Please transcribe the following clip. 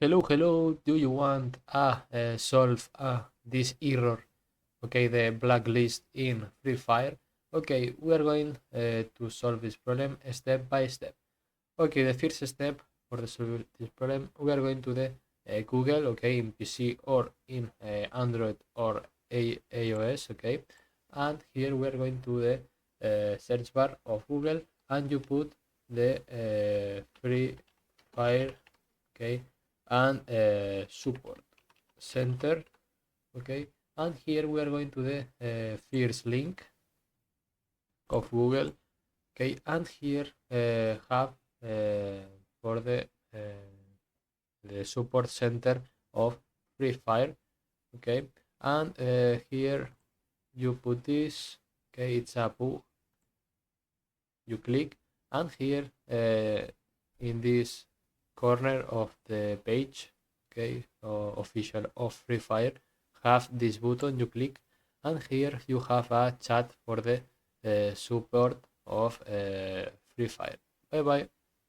Hello, do you want solve this error? Okay, the blacklist in Free Fire. Okay, we are going to solve this problem step by step. Okay, the first step for the solve this problem, we are going to the Google, okay, in PC or in Android or iOS, okay, and here we are going to the search bar of Google, and you put the Free Fire, okay, and support center, okay, and here we are going to the first link of Google, okay, and here have for the support center of Free Fire, okay, and here you put this, okay, it's a book, you click, and here in this corner of the page, okay, official of Free Fire, have this button, you click, and here you have a chat for the support of Free Fire. Bye bye.